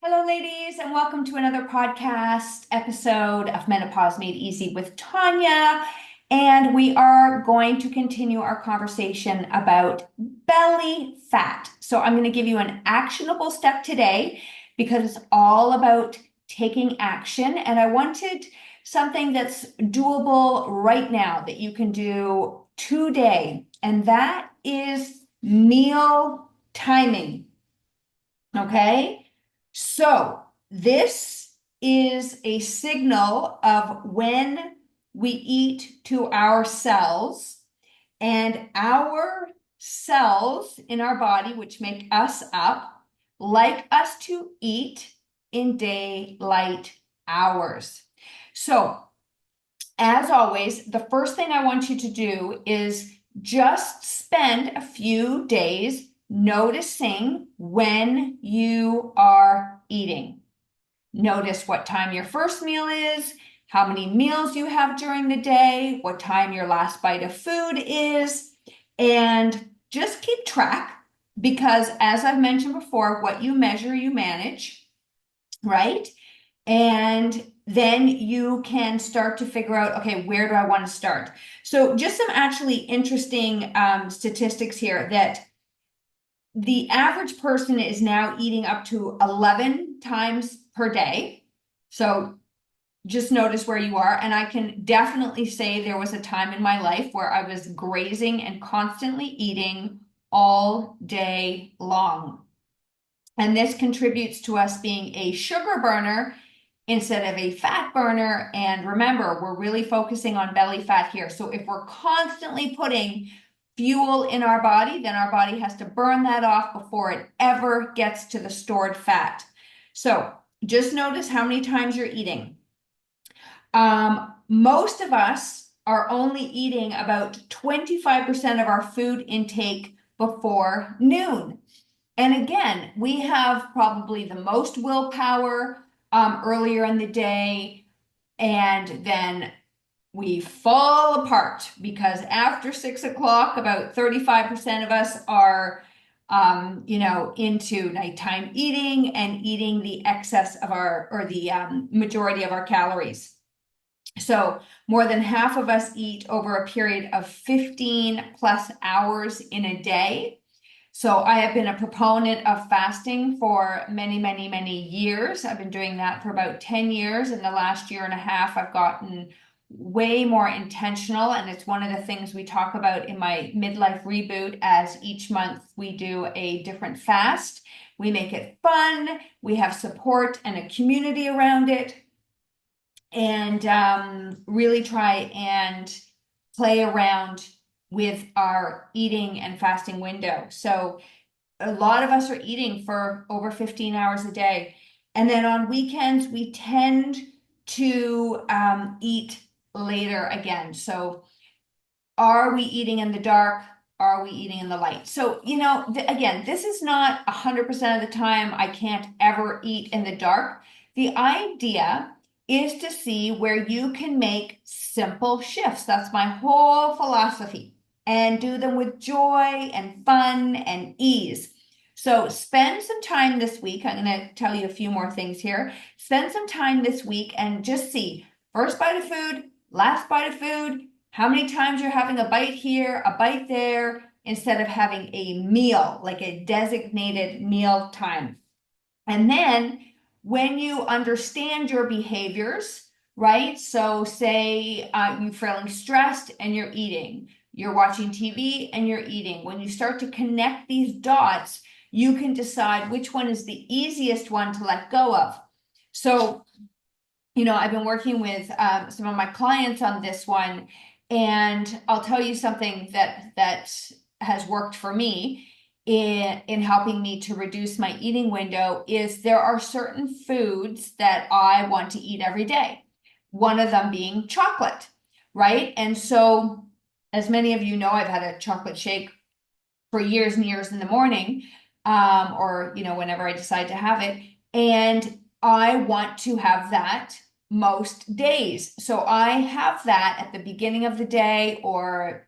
Hello, ladies, and welcome to another podcast episode of Menopause Made Easy with Tanya. And we are going to continue our conversation about belly fat. So, I'm going to give you an actionable step today because it's all about taking action. And I wanted something that's doable right now that you can do today, and that is meal timing. Okay. So this is a signal of when we eat to our cells, and our cells in our body, which make us up, like us to eat in daylight hours. So, as always, the first thing I want you to do is just spend a few days noticing when you are eating. Notice what time your first meal is, how many meals you have during the day, what time your last bite of food is, and just keep track because, as I've mentioned before, what you measure, you manage, right? And then you can start to figure out, okay, where do I want to start? So just some actually interesting statistics here that the average person is now eating up to 11 times per day. So just notice where you are. And I can definitely say there was a time in my life where I was grazing and constantly eating all day long. And this contributes to us being a sugar burner instead of a fat burner. And remember, we're really focusing on belly fat here. So if we're constantly putting fuel in our body, then our body has to burn that off before it ever gets to the stored fat. So just notice how many times you're eating. Most of us are only eating about 25% of our food intake before noon. And again, we have probably the most willpower earlier in the day, and then we fall apart because after 6 o'clock, about 35% of us are, into nighttime eating and eating the excess of the majority of our calories. So more than half of us eat over a period of 15 plus hours in a day. So I have been a proponent of fasting for many, many, many years. I've been doing that for about 10 years. In the last year and a half, I've gotten way more intentional. And it's one of the things we talk about in my midlife reboot, as each month we do a different fast. We make it fun. We have support and a community around it. And really try and play around with our eating and fasting window. So a lot of us are eating for over 15 hours a day. And then on weekends, we tend to eat later again. So are we eating in the dark? Are we eating in the light? So, again, this is not 100% of the time I can't ever eat in the dark. The idea is to see where you can make simple shifts. That's my whole philosophy. And do them with joy and fun and ease. So spend some time this week. I'm going to tell you a few more things here. Spend some time this week and just see first bite of food, last bite of food, how many times you're having a bite here, a bite there, instead of having a meal, like a designated meal time. And then when you understand your behaviors, right? So say you're feeling stressed and you're eating, you're watching TV and you're eating. When you start to connect these dots, you can decide which one is the easiest one to let go of. So, I've been working with some of my clients on this one, and I'll tell you something that has worked for me in helping me to reduce my eating window is there are certain foods that I want to eat every day. One of them being chocolate, right? And so, as many of you know, I've had a chocolate shake for years and years in the morning, or whenever I decide to have it, and I want to have that most days. So I have that at the beginning of the day, or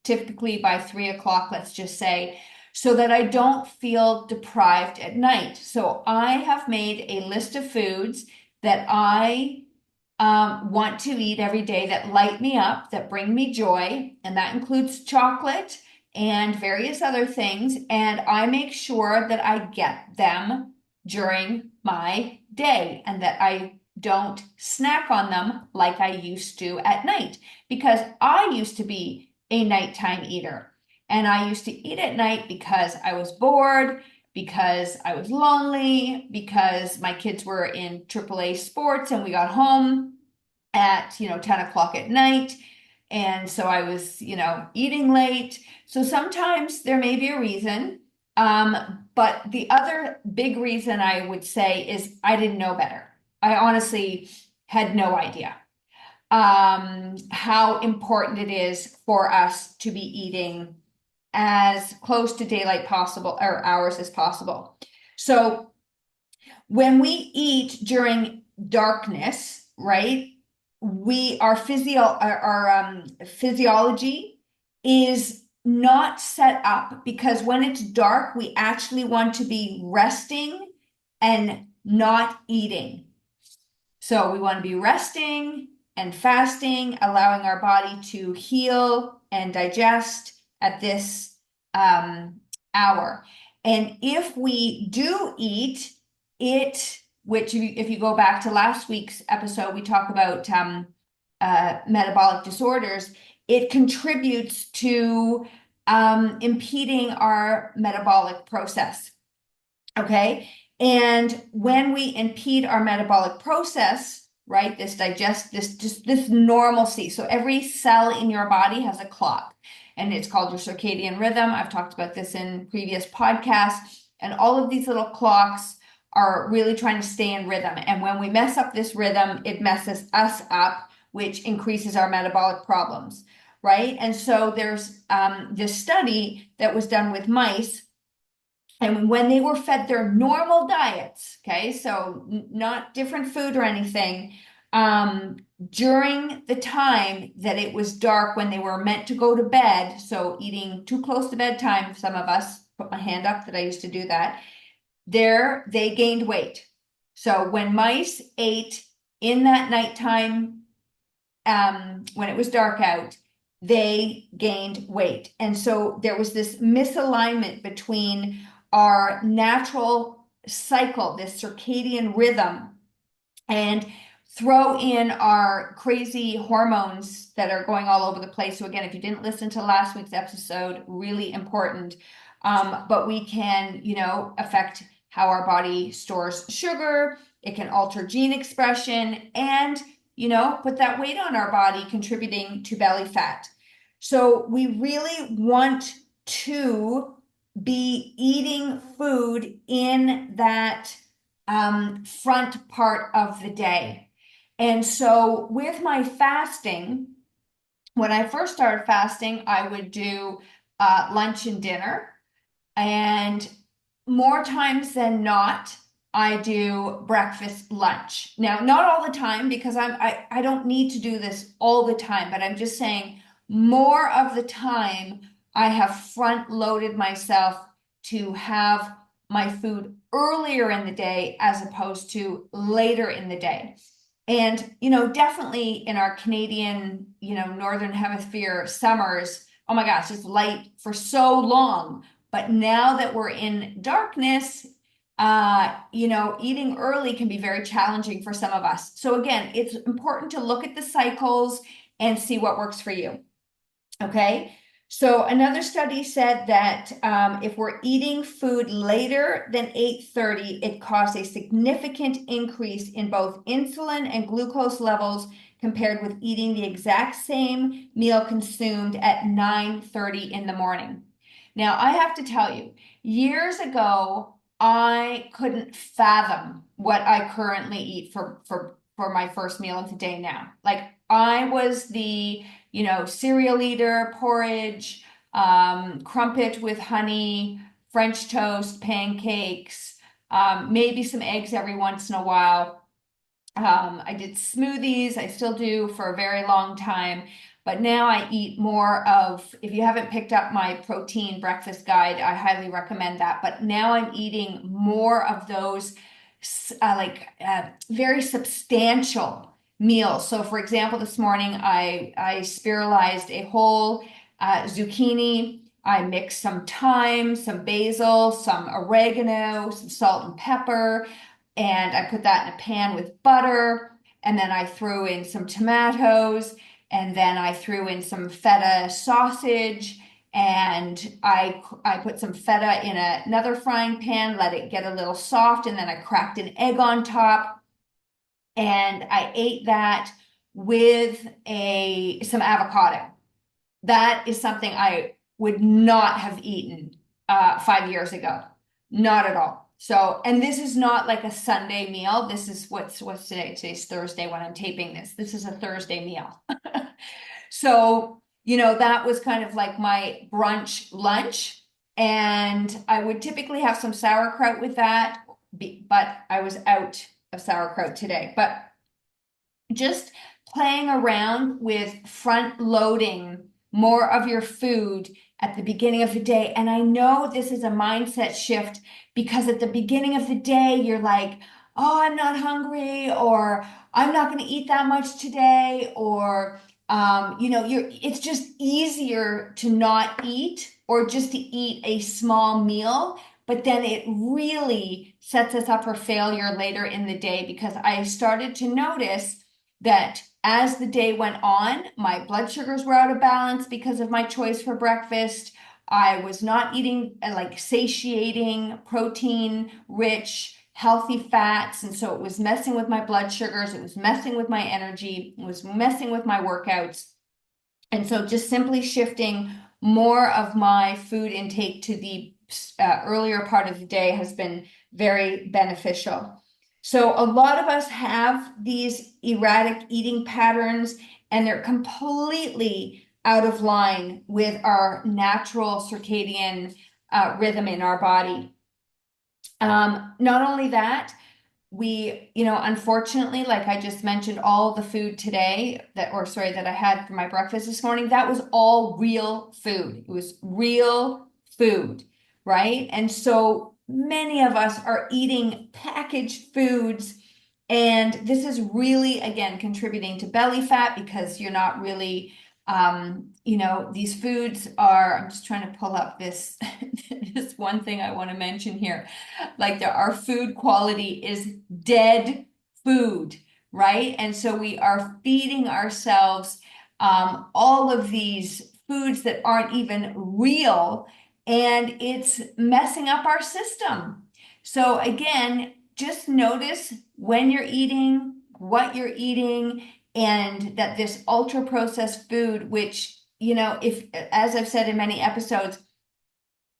typically by 3 o'clock, let's just say. so that I don't feel deprived at night. So I have made a list of foods that I want to eat every day that light me up, that bring me joy, and that includes chocolate and various other things. And I make sure that I get them during my day and that I don't snack on them like I used to at night, because I used to be a nighttime eater. And I used to eat at night because I was bored, because I was lonely, because my kids were in AAA sports and we got home at 10 o'clock at night, and so I was eating late. So sometimes there may be a reason, but the other big reason I would say is I didn't know better. I honestly had no idea how important it is for us to be eating as close to daylight possible or hours as possible. So when we eat during darkness, right, our physiology is not set up, because when it's dark, we actually want to be resting and not eating. So we want to be resting and fasting, allowing our body to heal and digest at this hour. And if we do eat it, which if you go back to last week's episode, we talk about metabolic disorders, it contributes to impeding our metabolic process. Okay. And when we impede our metabolic process, right, this normalcy. So every cell in your body has a clock, and it's called your circadian rhythm. I've talked about this in previous podcasts, and all of these little clocks are really trying to stay in rhythm. And when we mess up this rhythm, it messes us up, which increases our metabolic problems, right? And so there's this study that was done with mice. And when they were fed their normal diets, okay, so not different food or anything, during the time that it was dark when they were meant to go to bed, so eating too close to bedtime, some of us, put my hand up that I used to do that, they gained weight. So when mice ate in that nighttime, when it was dark out, they gained weight. And so there was this misalignment between our natural cycle, this circadian rhythm, and throw in our crazy hormones that are going all over the place. So again, if you didn't listen to last week's episode, really important. But we can, affect how our body stores sugar. It can alter gene expression and, put that weight on our body, contributing to belly fat. So we really want to be eating food in that front part of the day. And so with my fasting, when I first started fasting, I would do lunch and dinner. And more times than not, I do breakfast, lunch. Now, not all the time, because I don't need to do this all the time, but I'm just saying more of the time I have front loaded myself to have my food earlier in the day as opposed to later in the day. And, definitely in our Canadian, Northern Hemisphere summers, oh my gosh, it's light for so long. But now that we're in darkness, eating early can be very challenging for some of us. So again, it's important to look at the cycles and see what works for you. Okay. So another study said that if we're eating food later than 8:30, it caused a significant increase in both insulin and glucose levels compared with eating the exact same meal consumed at 9:30 in the morning. Now, I have to tell you, years ago, I couldn't fathom what I currently eat for my first meal of the day now. Like, I was the cereal eater, porridge, crumpet with honey, French toast, pancakes, maybe some eggs every once in a while. I did smoothies, I still do for a very long time. but now I eat more of, if you haven't picked up my protein breakfast guide, I highly recommend that. But now I'm eating more of those very substantial meals. So for example, this morning I spiralized a whole zucchini. I mixed some thyme, some basil, some oregano, some salt and pepper, and I put that in a pan with butter. And then I threw in some tomatoes, and then I threw in some feta sausage, and I put some feta in another frying pan, let it get a little soft, and then I cracked an egg on top, and I ate that with some avocado. That is something I would not have eaten 5 years ago. Not at all. So, and this is not like a Sunday meal. This is what's today? Today's Thursday when I'm taping this. This is a Thursday meal. So, that was kind of like my brunch lunch. And I would typically have some sauerkraut with that, but I was out of sauerkraut today. But just playing around with front loading more of your food at the beginning of the day. And I know this is a mindset shift because at the beginning of the day, you're like, oh, I'm not hungry, or I'm not going to eat that much today, or, it's just easier to not eat or just to eat a small meal. But then it really sets us up for failure later in the day because I started to notice that as the day went on, my blood sugars were out of balance because of my choice for breakfast. I was not eating like satiating, protein rich, healthy fats. And so it was messing with my blood sugars. It was messing with my energy. It was messing with my workouts. And so just simply shifting more of my food intake to the earlier part of the day has been very beneficial. So a lot of us have these erratic eating patterns, and they're completely out of line with our natural circadian rhythm in our body. Not only that, we, unfortunately, like I just mentioned, all the food today that I had for my breakfast this morning, that was all real food. It was real food, right? And so many of us are eating packaged foods, and this is really, again, contributing to belly fat because you're not really, these foods are, I'm just trying to pull up this, this one thing I want to mention here. Like our food quality is dead food, right? And so we are feeding ourselves all of these foods that aren't even real, and it's messing up our system. So again, just notice when you're eating, what you're eating, and that this ultra processed food, which, if, as I've said in many episodes,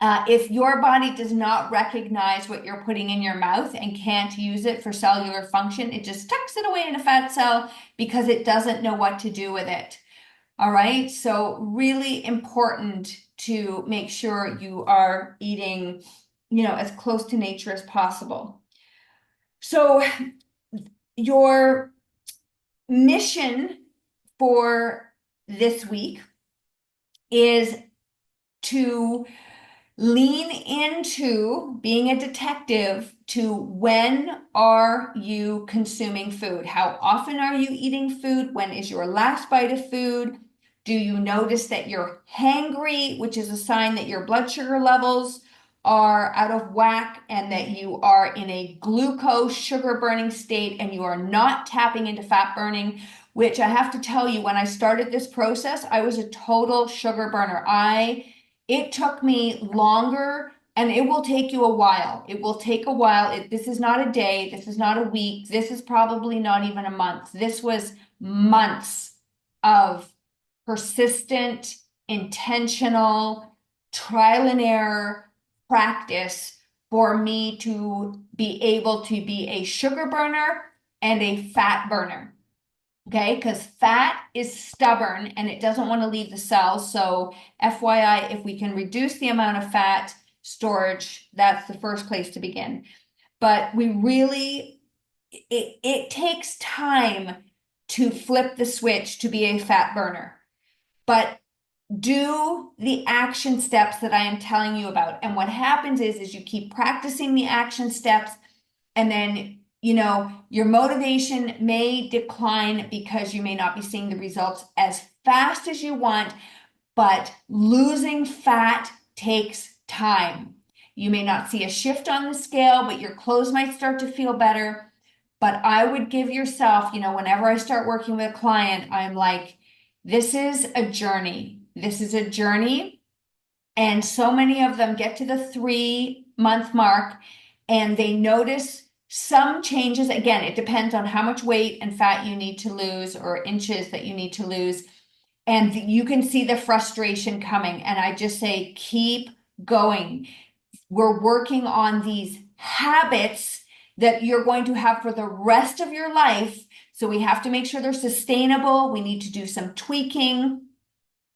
if your body does not recognize what you're putting in your mouth and can't use it for cellular function, it just tucks it away in a fat cell because it doesn't know what to do with it. All right. So really important to make sure you are eating, as close to nature as possible. So your mission for this week is to lean into being a detective to when are you consuming food? How often are you eating food? When is your last bite of food? Do you notice that you're hangry, which is a sign that your blood sugar levels are out of whack and that you are in a glucose sugar burning state and you are not tapping into fat burning, which I have to tell you, when I started this process, I was a total sugar burner. It took me longer, and it will take you a while. It will take a while. This is not a day. This is not a week. This is probably not even a month. This was months of persistent, intentional, trial and error practice for me to be able to be a sugar burner and a fat burner. Okay, because fat is stubborn and it doesn't want to leave the cell. So FYI, if we can reduce the amount of fat storage, that's the first place to begin. But we really, it takes time to flip the switch to be a fat burner. but do the action steps that I am telling you about. And what happens is you keep practicing the action steps, and then, your motivation may decline because you may not be seeing the results as fast as you want, but losing fat takes time. You may not see a shift on the scale, but your clothes might start to feel better. But I would give yourself, whenever I start working with a client, I'm like, this is a journey. This is a journey. And so many of them get to the 3-month mark and they notice some changes. Again, it depends on how much weight and fat you need to lose or inches that you need to lose. And you can see the frustration coming. And I just say, keep going. We're working on these habits that you're going to have for the rest of your life. So we have to make sure they're sustainable. We need to do some tweaking.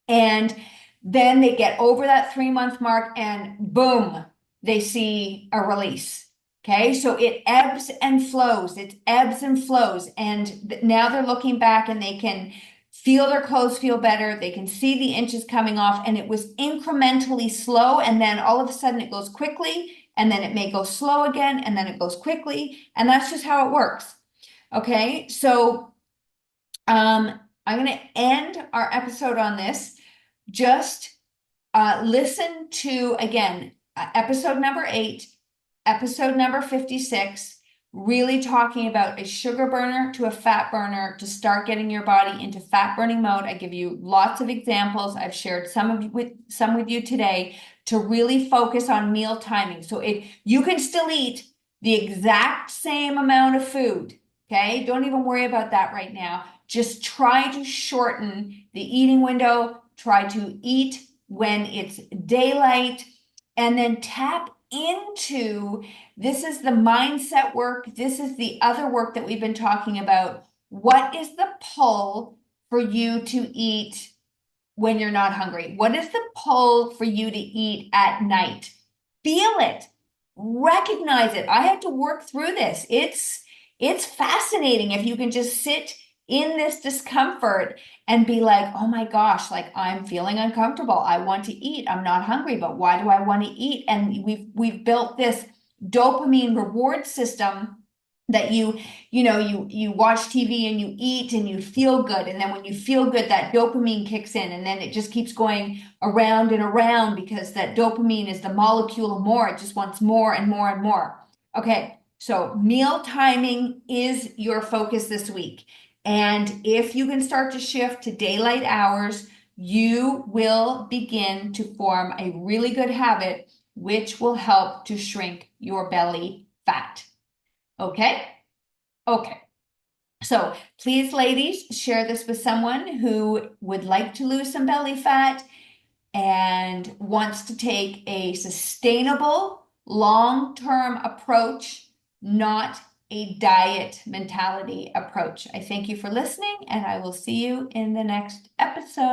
And then they get over that 3-month mark and boom, they see a release. Okay. So it ebbs and flows. It ebbs and flows. And now they're looking back and they can feel their clothes feel better. They can see the inches coming off, and it was incrementally slow. And then all of a sudden it goes quickly, and then it may go slow again, and then it goes quickly. And that's just how it works. Okay. So, I'm going to end our episode on this. Just listen to, again, episode number 8, episode number 56, really talking about a sugar burner to a fat burner to start getting your body into fat burning mode. I give you lots of examples. I've shared some with you today to really focus on meal timing. So you can still eat the exact same amount of food. Okay, don't even worry about that right now. Just try to shorten the eating window. Try to eat when it's daylight, and then tap into, this is the mindset work. This is the other work that we've been talking about. What is the pull for you to eat when you're not hungry? What is the pull for you to eat at night? Feel it, recognize it. I had to work through this. It's fascinating if you can just sit in this discomfort and be like, oh my gosh, like I'm feeling uncomfortable. I want to eat. I'm not hungry, but why do I want to eat? And we've built this dopamine reward system that you watch TV and you eat and you feel good. And then when you feel good, that dopamine kicks in, and then it just keeps going around and around because that dopamine is the molecule of more. It just wants more and more and more. Okay. So meal timing is your focus this week. And if you can start to shift to daylight hours, you will begin to form a really good habit, which will help to shrink your belly fat. Okay? Okay. So please, ladies, share this with someone who would like to lose some belly fat and wants to take a sustainable, long-term approach, not a diet mentality approach. I thank you for listening, and I will see you in the next episode.